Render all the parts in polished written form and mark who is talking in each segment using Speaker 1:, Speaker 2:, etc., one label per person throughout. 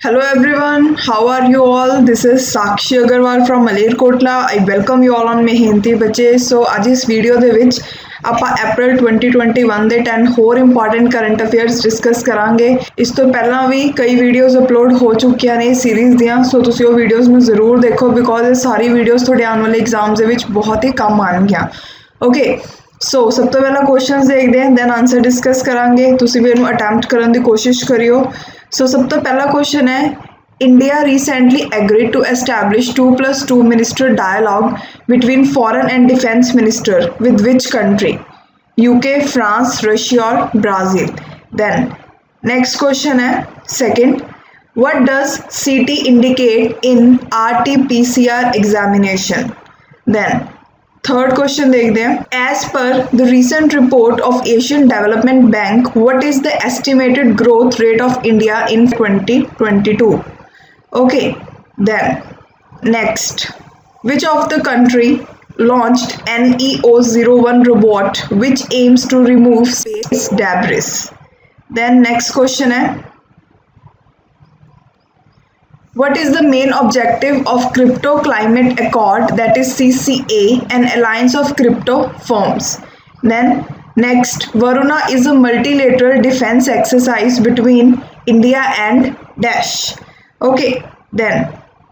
Speaker 1: Hello everyone, how are you all? This is Sakshi Agarwal from Malerkotla. I welcome you all on मेहनती बच्चे. So ਅੱਜ ਇਸ video ਦੇ ਵਿੱਚ ਆਪਾਂ ਅਪ੍ਰੈਲ 2021 ਦੇ 10 ਹੋਰ ਇੰਪੋਰਟੈਂਟ ਕਰੰਟ ਅਫੇਅਰਸ ਡਿਸਕਸ ਕਰਾਂਗੇ. ਇਸ ਤੋਂ ਪਹਿਲਾਂ ਵੀ ਕਈ ਵੀਡੀਓਜ਼ ਅਪਲੋਡ ਹੋ ਚੁੱਕੀਆਂ ਨੇ ਸੀਰੀਜ਼ ਦੀਆਂ, ਸੋ ਤੁਸੀਂ ਉਹ ਵੀਡੀਓਜ਼ ਨੂੰ ਜ਼ਰੂਰ ਦੇਖੋ ਬਿਕੋਜ਼ ਇਹ ਸਾਰੀ ਵੀਡੀਓਜ਼ ਤੁਹਾਡੇ ਆਉਣ ਵਾਲੇ ਐਗਜ਼ਾਮਸ ਦੇ ਵਿੱਚ ਬਹੁਤ ਹੀ ਕੰਮ ਆਉਣਗੀਆਂ. ਓਕੇ, ਸੋ ਸਭ ਤੋਂ ਪਹਿਲਾਂ ਕੁਐਸਚਨਸ ਦੇਖਦੇ ਹਾਂ, ਦੈਨ ਆਨਸਰ ਡਿਸਕਸ ਕਰਾਂਗੇ. ਤੁਸੀਂ ਵੀ ਇਹਨੂੰ ਅਟੈਂਪਟ ਕਰਨ ਦੀ ਕੋਸ਼ਿਸ਼ ਕਰਿਓ. ਸੋ ਸਭ ਤੋਂ ਪਹਿਲਾ ਕੁਐਸਚਨ ਹੈ, India recently agreed to establish 2+2 minister dialogue between foreign and defense minister with which country? UK, France, Russia or Brazil? Then next question है second, what does CT indicate in RT-PCR examination? Then third question देखते हैं, as per the recent report of Asian Development Bank what is the estimated growth rate of India in 2022? Okay, then next, which of the country launched NEO-01 robot which aims to remove space debris? Then next question है, what is the main objective of Crypto Climate Accord, that is CCA, an alliance of crypto firms? Then next, Varuna is a multilateral defense exercise between India and Dash. Okay, then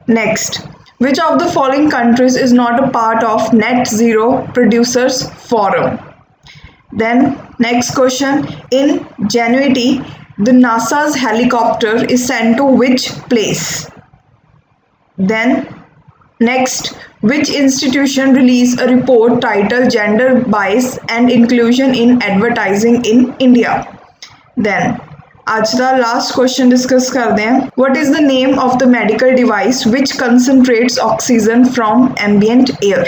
Speaker 1: next, which of the following countries is not a part of Net Zero Producers Forum? Then next question, in January the NASA's helicopter is sent to which place? Then next, which institution released a report titled Gender Bias and Inclusion in Advertising in India? Then आज का last question discuss करते हैं, what is the name of the medical device which concentrates oxygen from ambient air?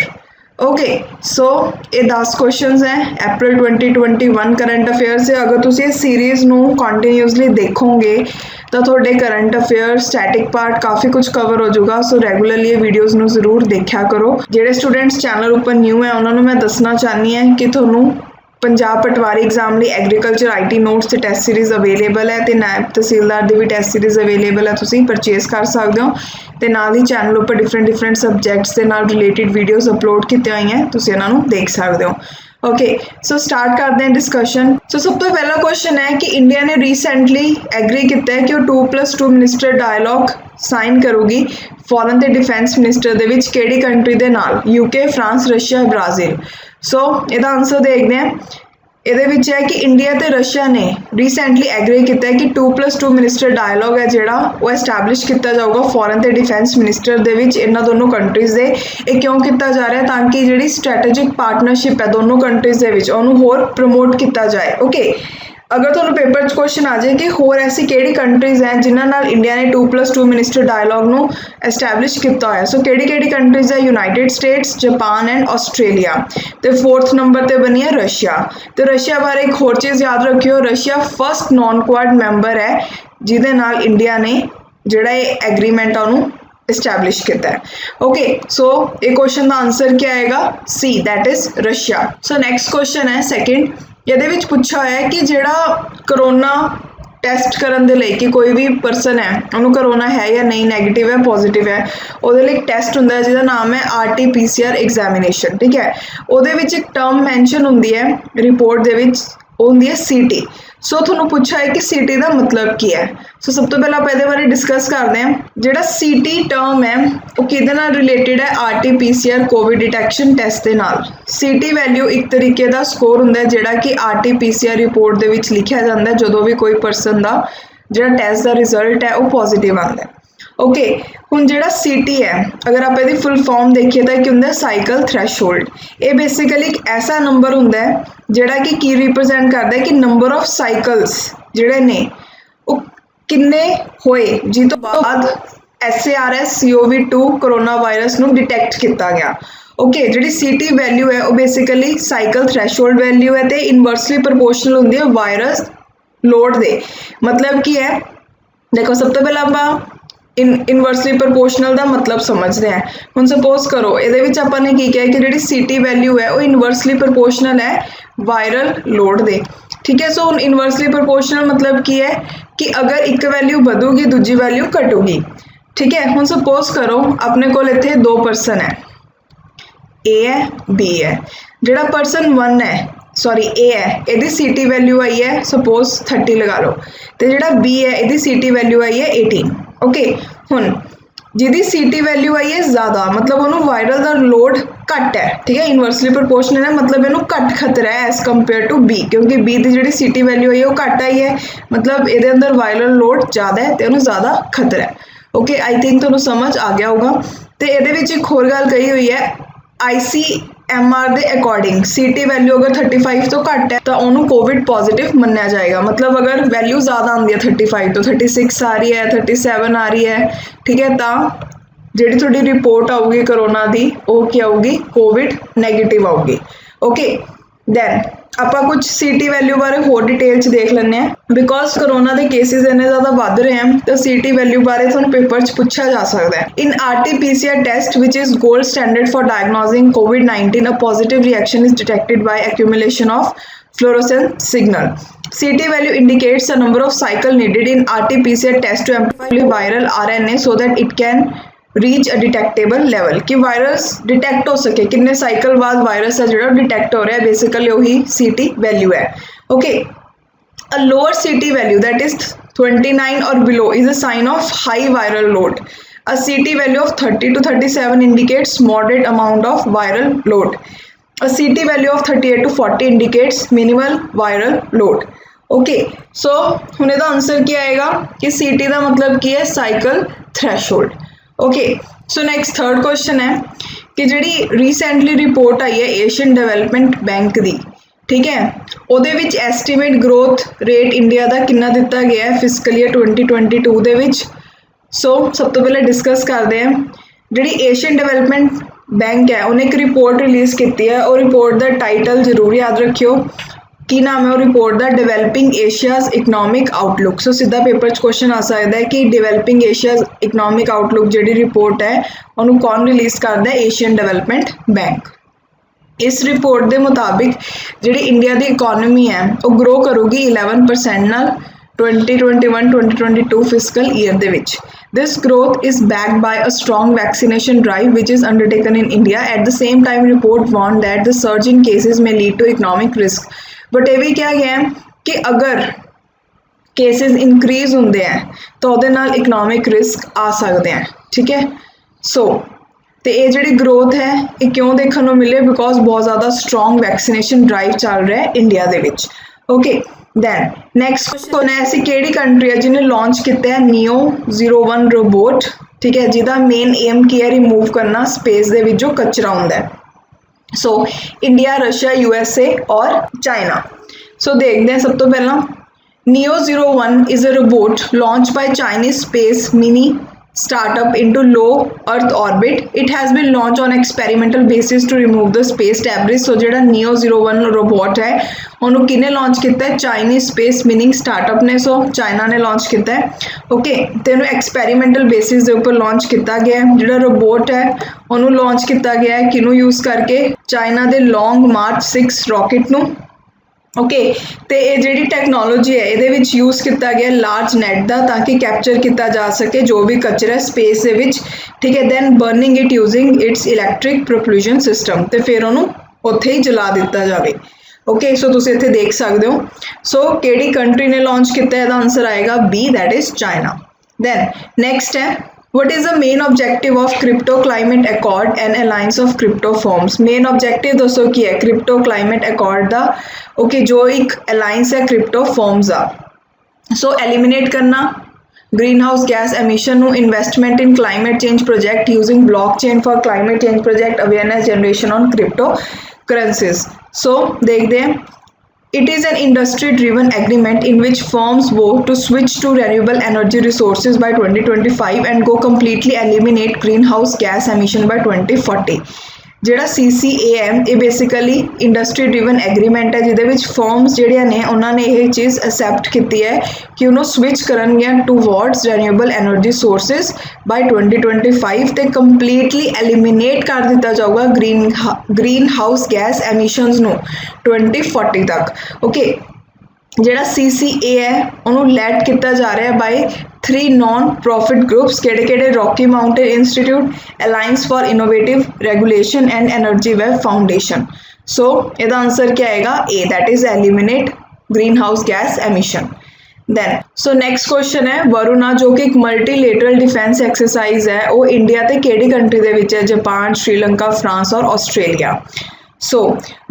Speaker 1: Okay, so ये 10 questions हैं अप्रैल 2021 current affair से. अगर तुम इस सीरीज़ ਨੂੰ ਕੰਟੀਨਿਊਸਲੀ ਦੇਖੋਗੇ ਤਾਂ ਤੁਹਾਡੇ ਕਰੰਟ ਅਫੇਅਰ ਸਟੈਟਿਕ ਪਾਰਟ ਕਾਫੀ ਕੁਝ ਕਵਰ ਹੋ ਜਾਊਗਾ. ਸੋ ਰੈਗੂਲਰਲੀ ਇਹ ਵੀਡੀਓਜ਼ ਨੂੰ ਜ਼ਰੂਰ ਦੇਖਿਆ ਕਰੋ. ਜਿਹੜੇ ਸਟੂਡੈਂਟਸ ਚੈਨਲ ਉੱਪਰ ਨਿਊ ਹੈ ਉਹਨਾਂ ਨੂੰ ਮੈਂ ਦੱਸਣਾ ਚਾਹਨੀ ਹਾਂ ਕਿ ਤੁਹਾਨੂੰ ਪੰਜਾਬ ਪਟਵਾਰੀ ਐਗਜ਼ਾਮ ਲਈ ਐਗਰੀਕਲਚਰ IT ਨੋਟਸ ਤੇ ਟੈਸਟ ਸੀਰੀਜ਼ ਅਵੇਲੇਬਲ ਹੈ ਤੇ ਨਾਇਬ ਤਹਿਸੀਲਦਾਰ ਦੀ ਵੀ ਟੈਸਟ ਸੀਰੀਜ਼ ਅਵੇਲੇਬਲ ਹੈ, ਤੁਸੀਂ ਪਰਚੇਸ ਕਰ ਸਕਦੇ ਹੋ. ਤੇ ਨਾਲ ਹੀ ਚੈਨਲ ਉੱਪਰ ਡਿਫਰੈਂਟ ਸਬਜੈਕਟਸ ਦੇ ਨਾਲ ਰਿਲੇਟਡ ਵੀਡੀਓਜ਼ ਅਪਲੋਡ ਕੀਤੀਆਂ ਹੋਈਆਂ, ਤੁਸੀਂ ਇਹਨਾਂ ਨੂੰ ਦੇਖ ਸਕਦੇ ਹੋ. ਓਕੇ, ਸੋ ਸਟਾਰਟ ਕਰਦੇ ਹਾਂ ਡਿਸਕਸ਼ਨ. ਸੋ ਸਭ ਤੋਂ ਪਹਿਲਾ ਕੁਐਸਚਨ ਹੈ ਕਿ ਇੰਡੀਆ ਨੇ ਰੀਸੈਂਟਲੀ ਐਗਰੀ ਕੀਤਾ ਹੈ ਕਿ ਉਹ 2+2 ਮਿਨਿਸਟਰ ਡਾਇਲੌਗ ਸਾਈਨ ਕਰੂਗੀ ਫੋਰਨ ਤੇ ਡਿਫੈਂਸ ਮਿਨਿਸਟਰ ਦੇ ਵਿੱਚ ਕਿਹੜੀ ਕੰਟਰੀ ਦੇ ਨਾਲ? UK, France, Russia, Brazil. So ਇਹਦਾ ਆਨਸਰ ਦੇਖਦੇ ਹਾਂ. ਇਹਦੇ ਵਿੱਚ ਹੈ ਕਿ ਇੰਡੀਆ ਤੇ ਰਸ਼ੀਆ ਨੇ ਰੀਸੈਂਟਲੀ ਐਗਰੀ ਕੀਤਾ ਹੈ ਕਿ 2+2 ਮਿਨਿਸਟਰ ਡਾਇਲੌਗ ਹੈ ਜਿਹੜਾ ਉਹ ਐਸਟੈਬਲਿਸ਼ ਕੀਤਾ ਜਾਊਗਾ ਫੋਰਨ ਤੇ ਡਿਫੈਂਸ ਮਿਨਿਸਟਰ ਦੇ ਵਿੱਚ ਇਹਨਾਂ ਦੋਨੋਂ ਕੰਟਰੀਜ਼ ਦੇ. ਇਹ ਕਿਉਂ ਕੀਤਾ ਜਾ ਰਿਹਾ? ਤਾਂ ਕਿ ਜਿਹੜੀ ਸਟ੍ਰੈਟੇਜਿਕ ਪਾਰਟਨਰਸ਼ਿਪ ਹੈ ਦੋਨੋਂ ਕੰਟਰੀਜ਼ ਦੇ ਵਿੱਚ ਉਹਨੂੰ ਹੋਰ ਪ੍ਰਮੋਟ ਕੀਤਾ ਜਾਏ. ਓਕੇ, ਅਗਰ ਤੁਹਾਨੂੰ ਪੇਪਰ 'ਚ ਕੁਐਸਚਨ ਆ ਜਾਏ ਕਿ ਹੋਰ ਐਸੀ ਕਿਹੜੀ ਕੰਟਰੀਜ਼ ਹੈ ਜਿਨ੍ਹਾਂ ਨਾਲ ਇੰਡੀਆ ਨੇ 2+2 ਮਿਨਿਸਟਰ ਡਾਇਲੌਗ ਨੂੰ ਐਸਟੈਬਲਿਸ਼ ਕੀਤਾ ਹੋਇਆ, ਸੋ ਕਿਹੜੀ ਕੰਟਰੀਜ਼ ਹੈ? United States, Japan and Australia. ਤੇ 4th ਨੰਬਰ ਤੇ ਬਣੀ ਹੈ ਰਸ਼ੀਆ. ਤੇ ਰਸ਼ੀਆ ਬਾਰੇ ਇੱਕ ਹੋਰ ਚੀਜ਼ ਯਾਦ ਰੱਖਿਓ, Russia first non Quad member ਹੈ ਜਿਹਦੇ ਨਾਲ ਇੰਡੀਆ ਨੇ ਜਿਹੜਾ ਇਹ ਐਗਰੀਮੈਂਟ ਆ ਉਹਨੂੰ एस्टैब्लिश किया है. ओके, सो ये क्वेश्चन का आंसर क्या आएगा? C, that is Russia. So next question है सेकंड, ਇਹਦੇ ਵਿੱਚ ਪੁੱਛਿਆ ਹੋਇਆ ਹੈ ਕਿ ਜਿਹੜਾ ਕਰੋਨਾ ਟੈਸਟ ਕਰਨ ਦੇ ਲਈ ਕਿ ਕੋਈ ਵੀ ਪਰਸਨ ਹੈ ਉਹਨੂੰ ਕਰੋਨਾ ਹੈ ਜਾਂ ਨਹੀਂ, ਨੈਗੇਟਿਵ ਹੈ ਪੋਜ਼ਿਟਿਵ ਹੈ, ਉਹਦੇ ਲਈ ਇੱਕ ਟੈਸਟ ਹੁੰਦਾ ਜਿਹਦਾ ਨਾਮ ਹੈ RT-PCR ਐਗਜ਼ਾਮੀਨੇਸ਼ਨ. ਠੀਕ ਹੈ, ਉਹਦੇ ਵਿੱਚ ਇੱਕ ਟਰਮ ਮੈਂਸ਼ਨ ਹੁੰਦੀ ਹੈ ਰਿਪੋਰਟ ਦੇ ਵਿੱਚ, ਉਹ ਹੁੰਦੀ ਹੈ CT. ਸੋ ਤੁਹਾਨੂੰ ਪੁੱਛਿਆ ਹੈ ਕਿ CT ਦਾ ਮਤਲਬ ਕੀ ਹੈ? ਸੋ ਸਭ ਤੋਂ ਪਹਿਲਾਂ ਆਪਾਂ ਇਹਦੇ ਬਾਰੇ ਡਿਸਕਸ ਕਰਦੇ ਹਾਂ. ਜਿਹੜਾ CT ਟਰਮ ਹੈ ਉਹ ਕਿਹਦੇ ਨਾਲ ਰਿਲੇਟਡ ਹੈ? RT-PCR ਕੋਵਿਡ ਡਿਟੈਕਸ਼ਨ ਟੈਸਟ ਦੇ ਨਾਲ. CT ਵੈਲਿਊ ਇੱਕ ਤਰੀਕੇ ਦਾ ਸਕੋਰ ਹੁੰਦਾ ਜਿਹੜਾ ਕਿ RT-PCR ਰਿਪੋਰਟ ਦੇ ਵਿੱਚ ਲਿਖਿਆ ਜਾਂਦਾ ਜਦੋਂ ਵੀ ਕੋਈ ਪਰਸਨ ਦਾ ਜਿਹੜਾ ਟੈਸਟ ਦਾ ਰਿਜ਼ਲਟ ਹੈ ਉਹ ਪੋਜ਼ਿਟਿਵ ਆਉਂਦਾ. ਓਕੇ, ਹੁਣ ਜਿਹੜਾ CT ਹੈ ਅਗਰ ਆਪਾਂ ਇਹਦੀ ਫੁੱਲ ਫਾਰਮ ਦੇਖੀਏ ਤਾਂ ਕੀ ਹੁੰਦਾ? Cycle threshold. ਇਹ ਬੇਸਿਕਲੀ ਇੱਕ ਐਸਾ ਨੰਬਰ ਹੁੰਦਾ ਹੈ ਜਿਹੜਾ ਕਿ ਕੀ ਰਿਪਰੈਜ਼ੈਂਟ ਕਰਦਾ ਹੈ ਕਿ ਨੰਬਰ ਆਫ ਸਾਈਕਲਸ ਜਿਹੜੇ ਨੇ ਉਹ ਕਿੰਨੇ ਹੋਏ ਜਿਸ ਤੋਂ ਬਾਅਦ SARS-CoV-2 ਕਰੋਨਾ ਵਾਇਰਸ ਨੂੰ ਡਿਟੈਕਟ ਕੀਤਾ ਗਿਆ. ਓਕੇ, ਜਿਹੜੀ CT ਵੈਲਿਊ ਹੈ ਉਹ ਬੇਸਿਕਲੀ ਸਾਈਕਲ ਥ੍ਰੈਸ਼ਹੋਲਡ ਵੈਲਿਊ ਹੈ ਤੇ ਇਨਵਰਸਲੀ ਪ੍ਰਪੋਰਸ਼ਨਲ ਹੁੰਦੀ ਹੈ ਵਾਇਰਸ ਲੋਡ ਦੇ. ਮਤਲਬ ਕੀ ਹੈ? ਦੇਖੋ, ਸਭ ਤੋਂ ਪਹਿਲਾਂ ਆਪਾਂ ਇਨਵਰਸਲੀ ਪ੍ਰਪੋਰਸ਼ਨਲ ਦਾ ਮਤਲਬ ਸਮਝਦੇ ਹਾਂ. ਹੁਣ ਸਪੋਜ਼ ਕਰੋ ਇਹਦੇ ਵਿੱਚ ਆਪਾਂ ਨੇ ਕੀ ਕਿਹਾ ਕਿ ਜਿਹੜੀ CT ਵੈਲਿਊ ਹੈ ਉਹ ਇਨਵਰਸਲੀ ਪ੍ਰਪੋਰਸ਼ਨਲ ਹੈ ਵਾਇਰਲ ਲੋਡ ਦੇ. ठीक है। सो हुण इनवर्सली प्रोपोर्शनल मतलब की है कि अगर एक वैल्यू ਵਧੂਗੀ दूजी वैल्यू घटूगी, ठीक है। हुण सपोज करो अपने कोल इत्थे दो परसन है, ए है बी है। जिहड़ा परसन 1 है सॉरी ए है इहदी सीटी वैल्यू आई है सपोज 30 लगा लो, तो जिहड़ा बी है इहदी सीटी वैल्यू आई है 18। ओके हुण जिहदी सीटी वैल्यू आई है ज़्यादा मतलब उन्होंने वायरल दा लोड घट है, ठीक है। इनवर्सली प्रोपोर्शनल है मतलब इनू घट खतरा है एज कंपेयर टू बी, क्योंकि बी की जिहड़ी सीटी वैल्यू आई है वो घट आई है मतलब ये अंदर वायरल लोड ज़्यादा है तो उन्होंने ज़्यादा खतरा है। ओके आई थिंक तुहानूं समझ आ गया होगा। तो ये एक होर गल कही हुई है ICMR के अकॉर्डिंग सीटी वैल्यू अगर 35 तो घट है तो उन्होंने कोविड पॉजिटिव मन्निया जाएगा। मतलब अगर वैल्यू ज़्यादा आती है 35 तो 36 आ रही है 37 आ रही है, ठीक है, तो जिहड़ी तुहाडी रिपोर्ट आऊगी करोना की वो क्या आऊगी कोविड नैगेटिव आऊगी। ओके दैन ਆਪਾਂ कुछ सीटी वैल्यू बारे होर डिटेल च देख लैंदे हैं। बिकॉज करोना के केसिस इन्ने ज़्यादा बढ़ रहे हैं तो सीटी वैल्यू बारे तुहानूं पेपर च पूछा जा सकता है। In RT-PCR test which is gold standard for diagnosing COVID-19 a positive reaction is detected by accumulation of fluorescent signal. CT value indicates the number of cycle needed in RT-PCR test to amplify viral RNA so that it can reach a detectable level कि virus detect हो सके, कितने cycle बाद virus है जो detect हो रहा है, बेसिकली वही सीटी वैल्यू है। Okay a lower CT value that is 29 और below is a sign of high viral load. A CT value of 30 to 37 indicates moderate amount of viral load. A CT value of 38 to 40 indicates minimal viral load. Okay so हुण इहदा answer क्या आएगा कि सीटी का मतलब की है cycle threshold. Okay so next third question है कि जिहड़ी रीसेंटली रिपोर्ट आई है एशियन डेवलपमेंट बैंक की, ठीक है, ਉਹਦੇ ਵਿੱਚ एस्टीमेट ग्रोथ रेट इंडिया का कितना दिता गया है फिजिकल ईयर 2022 ਦੇ ਵਿੱਚ। सो सब तो पहले डिस्कस करते हैं जिहड़ी एशियन डेवलपमेंट बैंक है उन्हें एक रिपोर्ट रिलीज़ की है और रिपोर्ट का टाइटल जरूर याद रखियो की नाम है वो रिपोर्ट का डेवलपिंग एशियाज इकनॉमिक आउटलुक। सो सीधा पेपर च क्वेश्चन आ सकता है कि डेवलपिंग एशियाज इकनॉमिक आउटलुक जी रिपोर्ट है उन्होंने कौन रिलीज़ करता है एशियन डेवलपमेंट बैंक। इस रिपोर्ट के मुताबिक जी इंडिया की इकोनॉमी है वो ग्रो करूगी 11% नाल 2021-2022 physical year they which. This growth is backed by a strong vaccination drive which is undertaken in India. At the same time, report warned that the surge in cases may lead to economic risk. But ये भी क्या गया है कि अगर cases increase होंगे हैं तो ਉਹਦੇ ਨਾਲ इकनॉमिक रिस्क आ सकते हैं, ठीक है। सो तो ये जी ग्रोथ है ये क्यों देखने को मिले बिकॉज बहुत ज़्यादा स्ट्रॉन्ग वैक्सीनेशन ड्राइव चल रहा है इंडिया के विच। ओके दैन नैक्सट क्वेश्चन है ऐसी केड़ी कंट्री है जिन्हें लॉन्च किया है NEO-01 रोबोट, ठीक है, जिसका मेन एम की है रिमूव करना स्पेस के जो कचरा होंदा है। सो इंडिया रशिया USA और चाइना। सो देखते हैं सब तो पहला NEO-01 is a robot launch by Chinese space mini startup into low earth orbit. It has been launched on experimental basis to remove the space debris. So जेड़ा NEO-01 robot है उन्होंने किने लॉन्च किया है चाइनीज स्पेस मीनिंग स्टार्टअप ने, so China ने launch किया है। ओके तो इन्होंने एक्सपेरीमेंटल बेसिस के उपर लॉन्च किया गया है। जो रोबोट है उन्होंने लॉन्च किया गया है किनू यूज़ करके चाइना के लॉन्ग मार्च 6 रॉकेट नू। ओके तो ये जी टैक्नोलॉजी है ये यूज़ किया गया लार्ज नैट का ताकि कैप्चर किया जा सके जो भी कचरा है स्पेस के विच, ठीक है, then burning it using its electric propulsion system तो फिर उन्होंने उत्थे ही जला दिता जाए। ओके सो तुम इत्थे देख सकते हो। सो केड़ी कंट्री ने लॉन्च किया है आंसर आएगा B that is China. Then next है What is the main objective of Crypto Climate Accord and Alliance of Crypto Firms? Main objective दोस्तों की है क्रिप्टो क्लाइमेट अकॉर्ड का, ओके, जो एक अलायंस है क्रिप्टो फर्म्स का। सो एलिमिनेट करना ग्रीन हाउस गैस एमिशन ਨੂੰ investment in climate change project using blockchain for climate change project awareness generation on cryptocurrencies. So देखते हैं It is an industry-driven agreement in which firms vote to switch to renewable energy resources by 2025 and go completely eliminate greenhouse gas emission by 2040. ਜਿਹੜਾ CCA है ये basically industry driven agreement है जिहदे firms जिहड़ियां ने उन्होंने ये चीज़ एक्सैप्ट की है कि उन्होंने स्विच करनगियां towards renewable energy sources by 2025 ते कंप्लीटली एलिमिनेट कर दिता जाऊगा ग्रीन हाउस गैस एमिशंस नू 2040 तक। ओके ਜਿਹੜਾ CCA ਹੈ ਉਹਨੂੰ ਲੈਡ ਕੀਤਾ ਜਾ ਰਿਹਾ ਬਾਈ 3 ਨॉन प्रॉफिट ग्रुप्स ਕਿਹੜੇ Rocky Mountain Institute, Alliance for Innovative Regulation and Energy Web Foundation. So ਇਹਦਾ ਆਨਸਰ ਕੀ ਆਏਗਾ A, that is eliminate greenhouse gas emission। then so next question ਹੈ ਵਰੁਣਾ ਜੋ ਕਿ ਇੱਕ ਮਲਟੀਲੇਟਰਲ ਡਿਫੈਂਸ ਐਕਸਰਸਾਈਜ਼ ਹੈ ਉਹ ਇੰਡੀਆ ਤੇ ਕਿਹੜੀ ਕੰਟਰੀ ਦੇ ਵਿੱਚ ਹੈ? ਜਾਪਾਨ, ਸ਼੍ਰੀਲੰਕਾ, ਫਰਾਂਸ ਔਰ ਆਸਟ੍ਰੇਲੀਆ। सो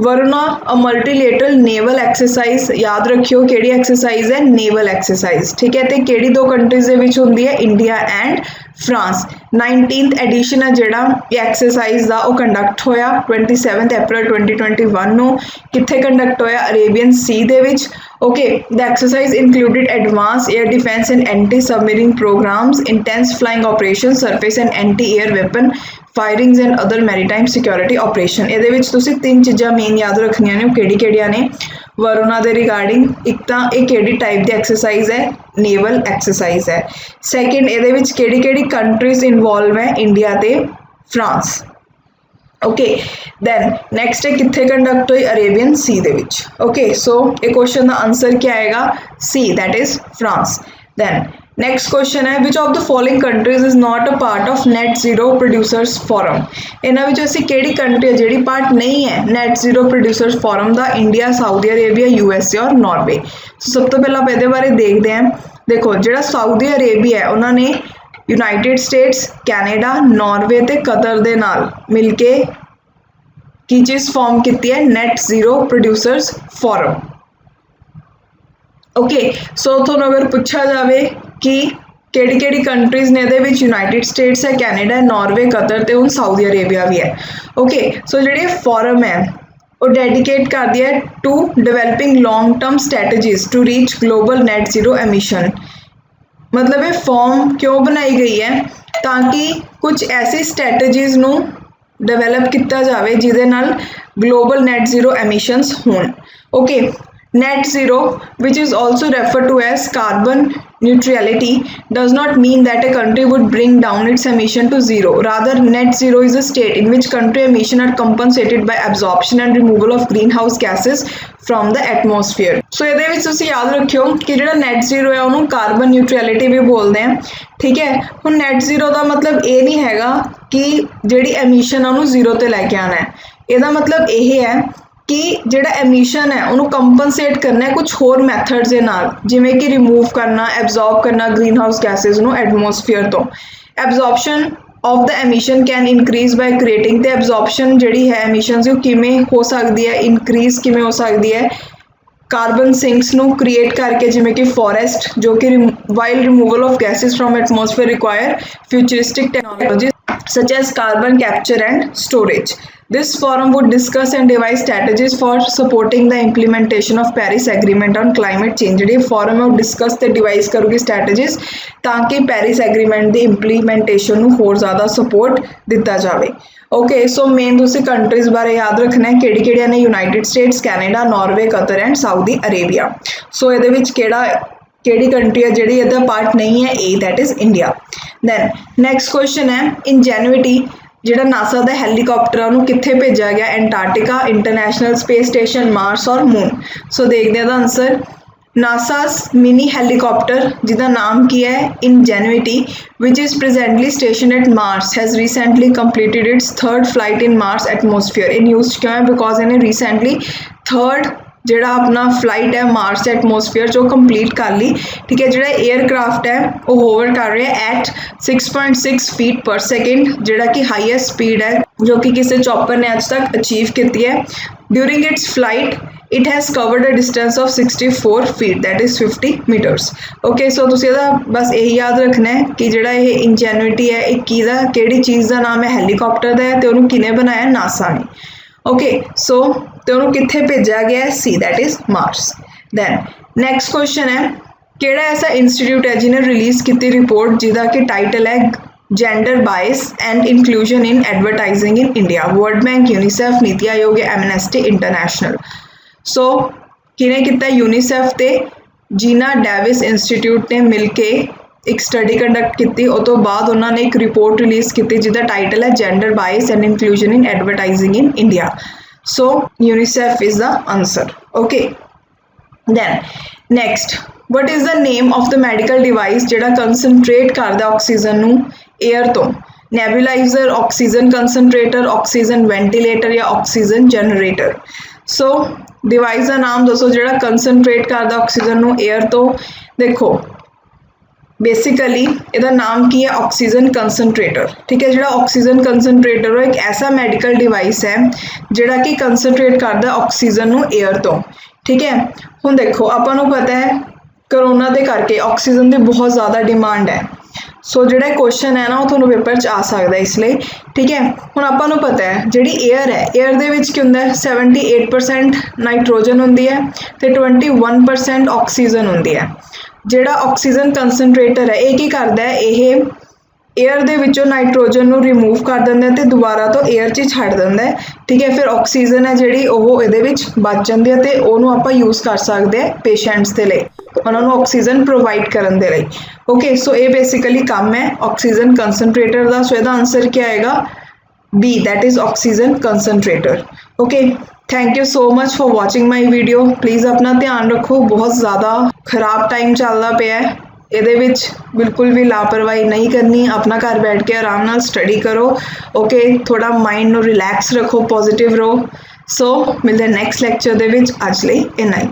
Speaker 1: वरुणा अ मल्टीलेटरल नेवल एक्सरसाइज, याद रखियो केड़ी एक्सरसाइज है? नेवल एक्सरसाइज, ठीक है। तो केड़ी दो कंट्रीज दे विच हुंदी है? India and France. 19th addition है जिहड़ा ये एक्सरसाइज दा वो कंडक्ट होया 27 अप्रैल 2021 नूं। कित्थे कंडक्ट होया? अरेबियन सी दे विच। Okay, the exercise included advance air defence and anti submarine programmes, intense flying operation, surface and anti air weapon firings and other maritime security operation. ये विच तुसीं 3 चीज़ां मेन याद रखनियां ने, किहड़ी-किहड़ियां ने वरुणा दे रिगार्डिंग। एक तां ये किहड़ी टाइप दी एक्सरसाइज है? नेवल एक्सरसाइज है। सैकेंड, ये विच किहड़ी-किहड़ी कंट्रीज इनवॉल्व है? इंडिया ते फ्रांस। ओके, दैन नैक्सट है कित्थे कंडक्ट हुई? अरेबियन सी दे विच। ओके, सो ये क्वेश्चन का आंसर क्या आएगा? C, that is France. Then next question है which of the following countries is not a part of Net Zero Producers Forum. इन्हां विच असीं किहड़ी कंट्री है जिहड़ी पार्ट नहीं है नेट जीरो प्रोड्यूसर्स फोरम दा? इंडिया, सऊदी अरेबिया, USA और नॉर्वे। सब तो पहला इहदे बारे देखते हैं। देखो जिहड़ा सऊदी अरेबिया है उन्होंने यूनाइटेड स्टेट्स, कैनेडा, नॉर्वे ते कतर दे नाल मिल के की चीज़ फॉर्म की है? Net Zero Producers Forum. Okay, so तुहानूं अगर पूछा जाए कि किहड़ी कंट्रीज ने इहदे विच यूनाइटेड स्टेट्स है, कैनेडा है, नॉर्वे, कतर ते हुण सऊदी अरेबिया भी है। ओके, सो जिहड़ी फोरम है वो डेडिकेट कर दिया है to developing long term strategies to reach global net zero emission. मतलब ये फॉर्म क्यों बनाई गई है? ताकि कुछ ऐसी स्ट्रैटेजीज नूं डिवेलप किया जाए जिहदे नाल ग्लोबल नेट जीरो एमिशंस होण। Okay, net zero, which is also referred to as carbon neutrality, does not mean that a country would bring down its emission to zero. Rather, net zero is a state in which country emission are compensated by absorption and removal of greenhouse gases from the atmosphere. So ਇਹਦੇ ਵਿੱਚ ਤੁਸੀਂ याद रखियो कि ਜਿਹੜਾ net zero है ਉਹਨੂੰ carbon neutrality भी बोलते हैं, ठीक है। ਹੁਣ net zero ਦਾ मतलब ਇਹ ਨਹੀਂ ਹੈਗਾ कि ਜਿਹੜੀ emission है ਉਹਨੂੰ zero ਤੇ ਲੈ ਕੇ ਆਣਾ ਹੈ। ਇਹਦਾ मतलब ਇਹ ਹੈ कि ਜਿਹੜਾ एमिशन है उन्होंने कंपनसेट करना है कुछ होर मैथड्स के नाल, जिमें कि रिमूव करना, एब्जॉर्ब करना ग्रीन हाउस गैसेज नूं एटमोसफेयर तो। Absorption of the emission can increase by creating, तो एब्जॉर्प्शन जिहड़ी है एमिशन वो किमें हो सकती है, इनक्रीज किमें हो सकती है? कार्बन सिंक्स नूं क्रिएट करके, जिमें कि फॉरेस्ट जो कि while removal of gases from atmosphere require futuristic technology such as carbon capture and storage. This forum would discuss and devise strategies for supporting the implementation of Paris Agreement on climate change। ये forum है discuss ते devise करूगी strategies ताकि Paris Agreement दी implementation नूं होर ज़्यादा support दिता जावे। ओके, सो मेन तुसीं कंट्रीज बारे याद रखना है किहड़ी-किहड़ियां ने? United States, Canada, Norway, Qatar and Saudi Arabia. So इहदे विच केड़ी कंट्री है जिहड़ी इहदा पार्ट नहीं है? A, that is India. Then next question है इनजेन्युटी जिहड़ा नासा दा हैलीकॉप्टर है उन्होंने कित्थे भेजा गया? Antarctica, international space station, Mars और मून। सो देखते हैं आंसर। नासास मिनी हेलीकॉप्टर जिसका नाम की है Ingenuity, which is presently station at Mars, has recently completed its 3rd flight in Mars atmosphere. In use क्यों है? बिकॉज इन्हें रिसेंटली 3rd जिहड़ा अपना फ्लाइट है मार्स एटमोसफेयर जो कंप्लीट कर ली, ठीक है। जिहड़ा एयरक्राफ्ट है वो होवर कर रहा है एट 6.6 फीट पर सेकेंड, जिहड़ा कि हाईएस्ट स्पीड है जो कि किसी चॉपर ने अज तक अचीव की है। During its flight it has covered a distance of 64 feet, that is 50 metres. Okay, so तुसीं इहदा बस यही याद रखना है कि जिहड़ा ये इनजेन्युटी है एक किहड़ी चीज़ का नाम है? हेलीकॉप्टर का है, तो उन्होंने किने बनाया? नासा ने। ओके, सो तो उन्होंने कित्थे भेजा गया है? C, that is Mars. Then next question है किहड़ा ऐसा इंस्टीट्यूट है जिन्हें रिलीज़ की रिपोर्ट जिसका कि टाइटल है gender bias and inclusion in advertising in India? World bank, UNICEF, NITI Aayog या एमनेस्टी इंटरनेशनल। सो किने किता? यूनीसेफ ते जीना डेविस इंस्टीट्यूट ने मिल के एक स्टडी कंडक्ट की, उस तो बाद उन्होंने एक रिपोर्ट रिलीज़ की जिसका टाइटल है gender bias and inclusion in advertising in India. So UNICEF is the answer. Okay, then next what is the name of the medical device ਜਿਹੜਾ ਕੰਸਨਟ੍ਰੇਟ ਕਰਦਾ ਆਕਸੀਜਨ ਨੂੰ 에ਅਰ ਤੋਂ ਨੈਬੂਲਾਈਜ਼ਰ ਆਕਸੀਜਨ ਕੰਸਨਟ੍ਰੇਟਰ ਆਕਸੀਜਨ ਵੈਂਟੀਲੇਟਰ ਜਾਂ oxygen generator ਸੋ device ਦਾ ਨਾਮ ਦੱਸੋ ਜਿਹੜਾ concentrate ਕਰਦਾ oxygen ਨੂੰ 에ਅਰ ਤੋਂ ਦੇਖੋ बेसिकली ਇਹਦਾ ਨਾਮ ਕੀ ਹੈ ਆਕਸੀਜਨ ਕੰਸਨਟ੍ਰੇਟਰ ਠੀਕ ਹੈ ਜਿਹੜਾ ਆਕਸੀਜਨ ਕੰਸਨਟ੍ਰੇਟਰ ਉਹ ਇੱਕ ਐਸਾ ਮੈਡੀਕਲ ਡਿਵਾਈਸ ਹੈ ਜਿਹੜਾ ਕਿ ਕੰਸਨਟ੍ਰੇਟ ਕਰਦਾ ਆਕਸੀਜਨ ਨੂੰ 에ਅਰ ਤੋਂ ਠੀਕ ਹੈ ਹੁਣ ਦੇਖੋ ਆਪਾਂ ਨੂੰ ਪਤਾ ਹੈ ਕਰੋਨਾ ਦੇ ਕਰਕੇ ਆਕਸੀਜਨ ਦੀ ਬਹੁਤ ਜ਼ਿਆਦਾ ਡਿਮਾਂਡ ਹੈ ਸੋ ਜਿਹੜਾ ਕੁਐਸਚਨ ਹੈ ਨਾ ਉਹ ਤੁਹਾਨੂੰ ਪੇਪਰ 'ਚ ਆ ਸਕਦਾ ਇਸ ਲਈ ਠੀਕ ਹੈ ਹੁਣ ਆਪਾਂ ਨੂੰ ਪਤਾ ਹੈ ਜਿਹੜੀ 에ਅਰ ਹੈ 에ਅਰ ਦੇ ਵਿੱਚ ਕੀ ਹੁੰਦਾ ਹੈ 78% ਨਾਈਟ੍ਰੋਜਨ ਹੁੰਦੀ ਹੈ ਤੇ 21% ਆਕਸੀਜਨ ਹੁੰਦੀ ਹੈ ਜਿਹੜਾ ਆਕਸੀਜਨ ਕੰਸਨਟ੍ਰੇਟਰ ਹੈ ਇਹ ਕੀ ਕਰਦਾ ਹੈ ਇਹ 에ਅਰ ਦੇ ਵਿੱਚੋਂ ਨਾਈਟ੍ਰੋਜਨ ਨੂੰ ਰਿਮੂਵ ਕਰ ਦਿੰਦਾ ਤੇ ਦੁਬਾਰਾ ਤੋਂ 에ਅਰ 'ਚ ਛੱਡ ਦਿੰਦਾ ਹੈ ਠੀਕ ਹੈ ਫਿਰ ਆਕਸੀਜਨ ਹੈ ਜਿਹੜੀ ਉਹ ਇਹਦੇ ਵਿੱਚ ਬਚ ਜਾਂਦੀ ਹੈ ਤੇ ਉਹਨੂੰ ਆਪਾਂ ਯੂਜ਼ ਕਰ ਸਕਦੇ ਹਾਂ ਪੇਸ਼ੈਂਟਸ ਦੇ ਲਈ ਉਹਨਾਂ ਨੂੰ ਆਕਸੀਜਨ ਪ੍ਰੋਵਾਈਡ ਕਰਨ ਦੇ ਲਈ ਓਕੇ ਸੋ ਇਹ ਬੇਸਿਕਲੀ ਕੰਮ ਹੈ ਆਕਸੀਜਨ ਕੰਸਨਟ੍ਰੇਟਰ ਦਾ ਸੋ ਇਹਦਾ ਆਨਸਰ ਕੀ ਆਏਗਾ B that is oxygen concentrator okay thank you so much for watching my video please अपना ध्यान रखो बहुत ज़्यादा ख़राब टाइम चलता पिया है ਇਹਦੇ ਵਿੱਚ ਬਿਲਕੁਲ ਵੀ ਲਾਪਰਵਾਹੀ ਨਹੀਂ ਕਰਨੀ ਆਪਣਾ ਘਰ ਬੈਠ ਕੇ ਆਰਾਮ ਨਾਲ ਸਟੱਡੀ ਕਰੋ ਓਕੇ ਥੋੜਾ ਮਾਈਂਡ ਨੂੰ ਰਿਲੈਕਸ ਰੱਖੋ ਪੋਜ਼ਿਟਿਵ ਰਹੋ ਸੋ ਮਿਲਦੇ ਨੈਕਸਟ ਲੈਕਚਰ ਦੇ ਵਿੱਚ ਅੱਜ ਲਈ ਇੰਨਾ ਹੀ